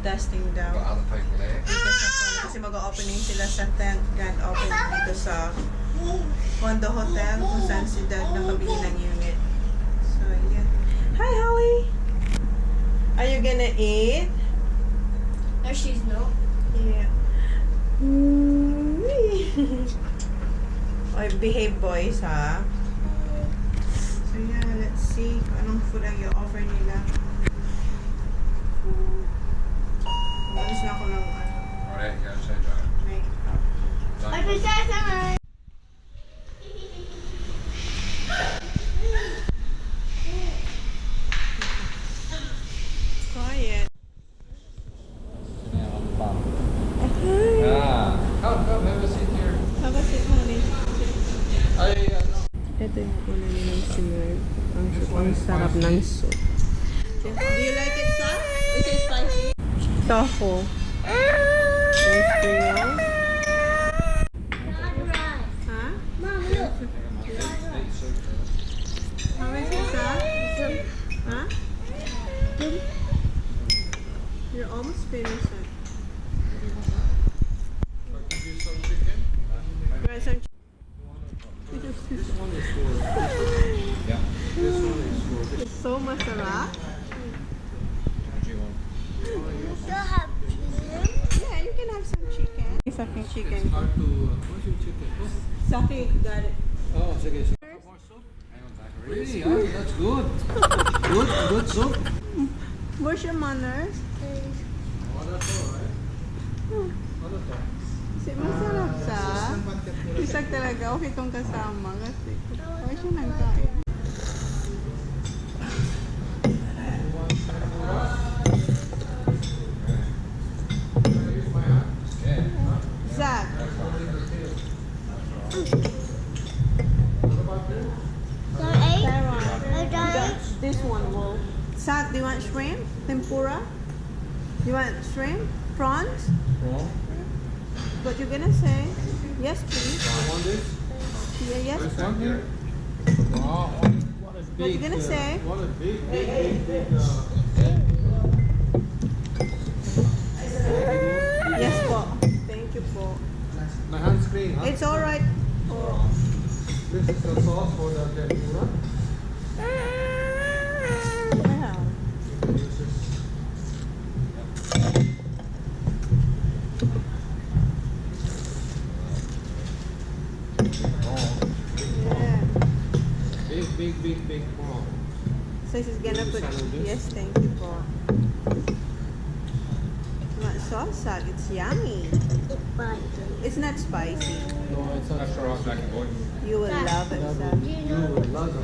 testing daw. Got other people there. Dito sa condo. Kasi mag-opening sila sa 10th grand opening dito sa condo hotel kung saan si Dad nakabili ng unit. So, yeah. Hi, Holly! Are you gonna eat? No, she's not. Yeah. Oy, behave boys, ha? So, yeah, let's see kung anong food ang i-offer nila. Umalis na ako ng Alright, you gotta change that. makeup. I just said something. Quiet. Ah, come, have a seat here. Have a seat, honey. I Ito yung ulo nilang simmer. Ang sarap ng soup. Do you like it, sir? Is it spicy? Tofu. Thank you. Huh? Mom, look. How is it, sir? Huh? You're almost finished, sir. give you some chicken. Right, some This one is for. Yeah. This one is for. It's so masarap. What do you want? You have chicken? Yeah, you can have some chicken. Saki chicken. It's hard to. Where's your chicken? Saki, got it. Oh, sige. More soup? Hang on, Zachary. Really? Oh, that's good. Good soup. Where's your manners? Oh, that's alright. Ano to? Kasi masarap sa. Isang talaga, okay itong kasama. Kasi, okay siya nagkain. Yeah. Zach, Sarah, this one will. Zach, do you want shrimp? Tempura? Do you want shrimp? Prawns? What you gonna say? Yes, please. I want this. Yeah, yes. This one here. Wow, what a big. What you gonna say? What a big. Yes po. Thank you po. My hand's clean, huh? It's alright. This is the sauce for the tempura. Wow. This is. Yeah. Big prawn. So this is gonna put. Yes, thank you po. What sauce? Zach? It's yummy. It's not spicy. No, it's not. That's right, black and white. You will love it, Zach. You would love it.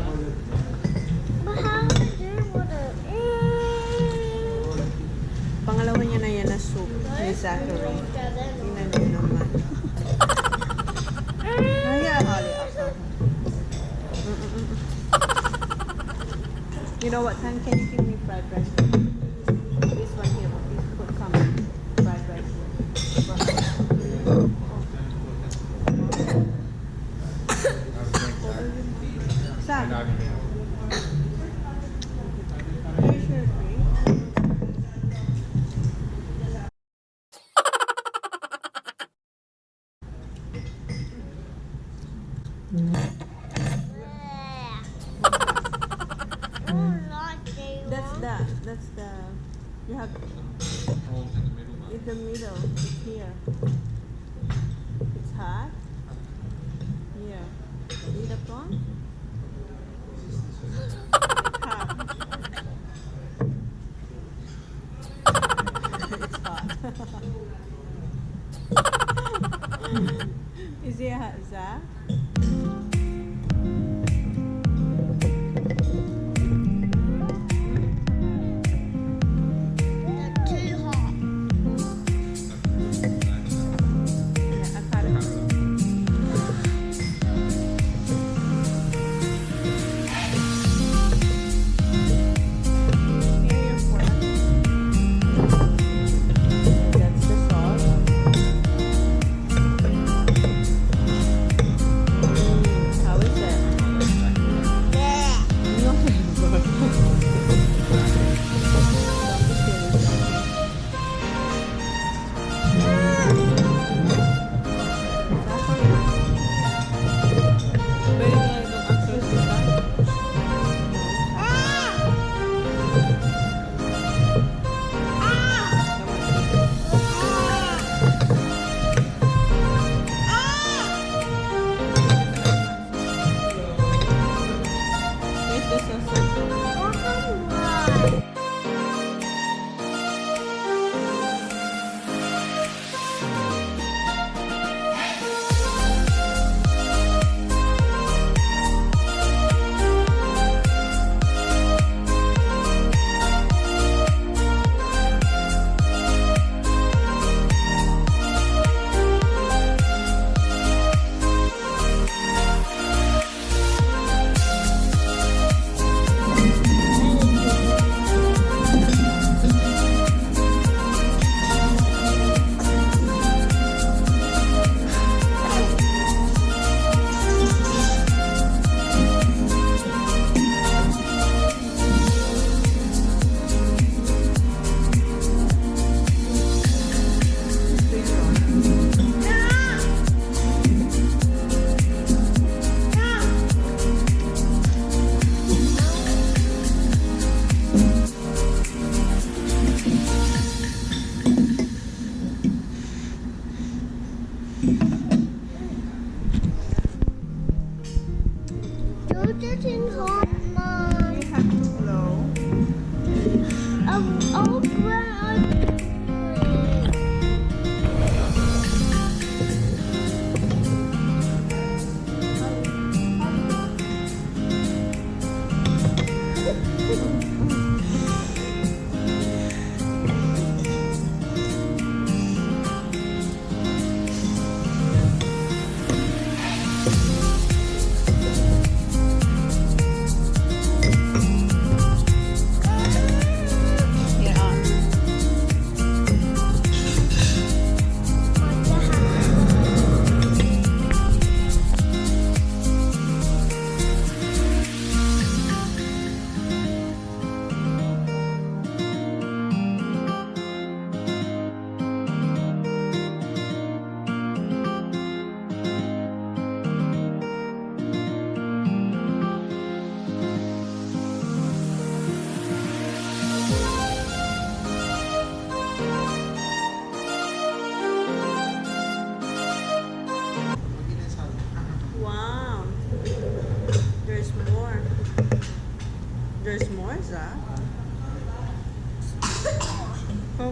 Pangalawa niya na yan na soup ni Zachary. Tingnan niyo naman. Kaya, Holly, ako. You know what, Tan, can you give me fried rice? This one here, please put some fried rice here. Zach, here's your drink. That's the, you have, Prawns in the middle. in the middle, it's here. It's hot. Here. See the prawn? Hot. It's hot. Is it hot, Zach? Too hot. Yeah, I cut it. That's the sauce.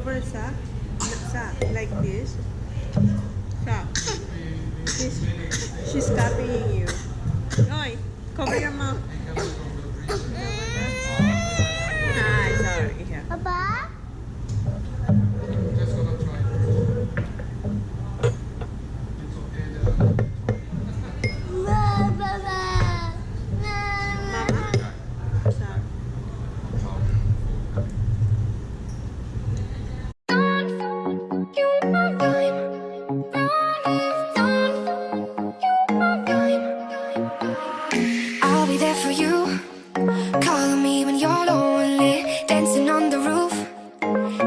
over Sa. Sa, like this. Sa. She's copying you. Oi, cover your mouth. Ah, sorry. Yeah. Papa? Just gonna try. It's okay. Mama? Sa. I'll be there for you. Calling me when you're lonely. Dancing on the roof.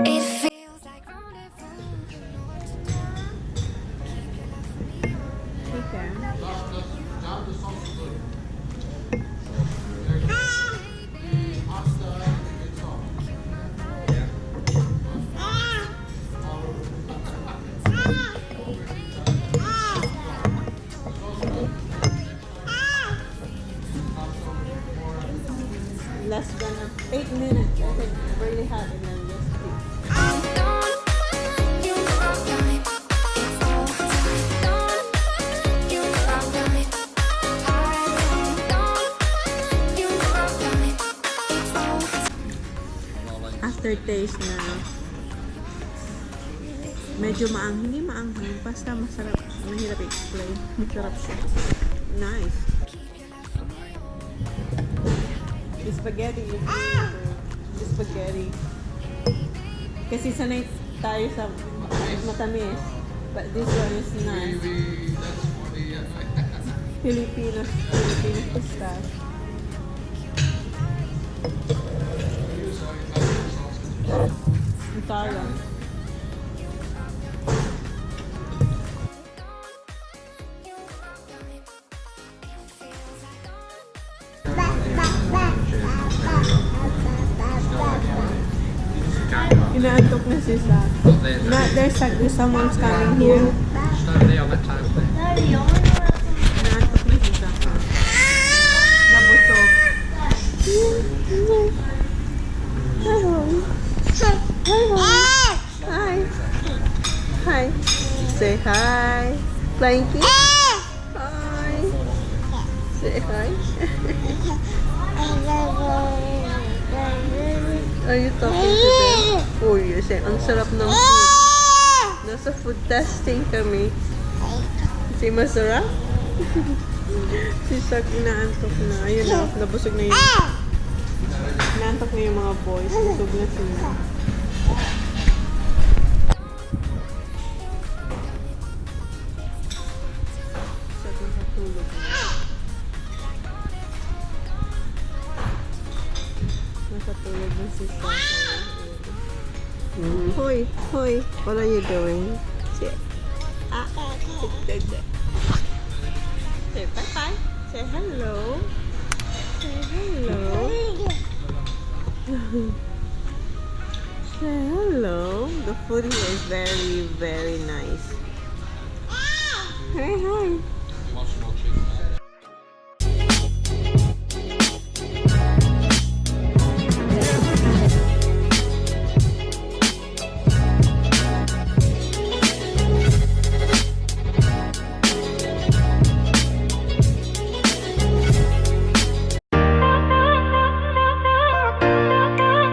It feels like rendezvous. You know what to do. Keep your love for me. Okay. Down the sauce is good. Pasta, it's all. Less than 8 minutes. I think really hot and then just keep. You know I'm dying. Oh, you know I'm dying. You know I'm dying. It's all. Aftertaste na medyo hindi maanghang, basta masarap. Mahirap i-explain. Masarap siya. Nice. The spaghetti is the spaghetti. Kasi sanay tayo sa matamis. But this one is nice. Maybe that's for the Filipino pistache. Tara. Inaantok na si Sa. There's someone's coming here. Inaantok na si Sa. Nabusog. Hi. Hi. Say hi. Flying kiss. Hi. Say hi. Are you talking to them? Oh, you're saying, ang sarap ng food. Nasa food testing kami. Si masarap? Si Sak inaantok na. Ayun na, nabusog na yun. Inaantok na yung mga boys. Busog na sila. Sak nakatulog na. Nakatulog na si Sak. Hoy, hoy, what are you doing? Say, say bye-bye. Say hello. Say hello. Say hello. The food here is very, very nice. Hi, hi. You want some more chicken?